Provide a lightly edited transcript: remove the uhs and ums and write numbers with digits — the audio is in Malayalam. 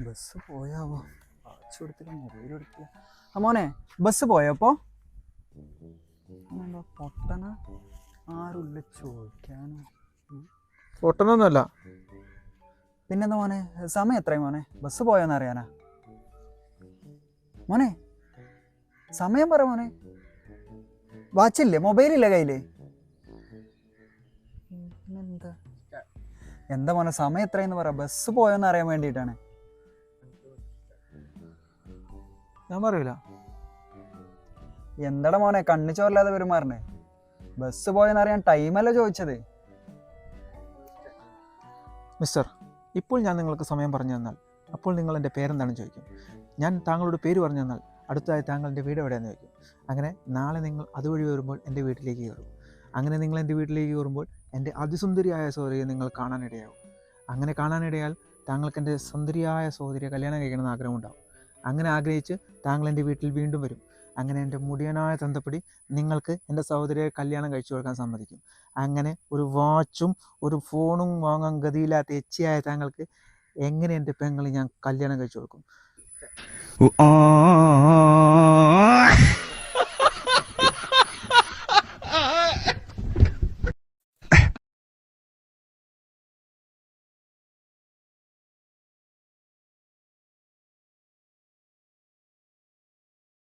ബസ് പോയാവോ? വാച്ച് കൊടുത്തില്ല, മൊബൈൽ കൊടുത്തില്ല. ആ മോനെ, ബസ് പോയപ്പോ പൊട്ടന ആരുമില്ല ചോദിക്കാനോ. പൊട്ടനൊന്നുമല്ല. പിന്നെന്താ മോനെ, സമയം എത്രയും മോനെ? ബസ് പോയോന്ന് അറിയാനാ മോനെ? സമയം പറ മോനെ. വാച്ചില്ലേ, മൊബൈലില്ലേ കയ്യില്? എന്താ എന്താ മോനെ, സമയം എത്രയെന്ന് പറ. ബസ് പോയോന്ന് അറിയാൻ വേണ്ടിയിട്ടാണ്. ഞാൻ പറയൂല. എന്താടാ മോനെ കണ്ണു ചോറില്ലാതെ പെരുമാറണേ? ബസ് പോയെന്ന് അറിയാൻ ടൈമല്ല ചോദിച്ചത്. മിസ്റ്റർ, ഇപ്പോൾ ഞാൻ നിങ്ങൾക്ക് സമയം പറഞ്ഞു തന്നാൽ അപ്പോൾ നിങ്ങൾ എൻ്റെ പേരെന്താണെന്ന് ചോദിക്കും. ഞാൻ താങ്കളുടെ പേര് പറഞ്ഞു തന്നാൽ അടുത്തതായി താങ്കൾ എൻ്റെ വീട് എവിടെയാണെന്ന് ചോദിക്കും. അങ്ങനെ നാളെ നിങ്ങൾ അതുവഴി വരുമ്പോൾ എൻ്റെ വീട്ടിലേക്ക് കയറും. അങ്ങനെ നിങ്ങൾ എൻ്റെ വീട്ടിലേക്ക് കയറുമ്പോൾ എൻ്റെ അതിസുന്ദരിയായ സഹോദരിയെ നിങ്ങൾ കാണാനിടയാവും. അങ്ങനെ കാണാനിടയാൽ താങ്കൾക്ക് എൻ്റെ സുന്ദരിയായ സഹോദരിയെ കല്യാണം കഴിക്കണമെന്ന് ആഗ്രഹമുണ്ടാവും. അങ്ങനെ ആഗ്രഹിച്ച് താങ്കൾ എൻ്റെ വീട്ടിൽ വീണ്ടും വരും. അങ്ങനെ എൻ്റെ മുടിയനായ തന്തപ്പടി നിങ്ങൾക്ക് എൻ്റെ സഹോദരിയെ കല്യാണം കഴിച്ചു കൊടുക്കാൻ സമ്മതിക്കും. അങ്ങനെ ഒരു വാച്ചും ഒരു ഫോണും വാങ്ങാൻ ഗതിയില്ലാത്ത എച്ചിയായ താങ്കൾക്ക് എങ്ങനെ എൻ്റെ പെങ്ങളെ ഞാൻ കല്യാണം കഴിച്ചു കൊടുക്കും?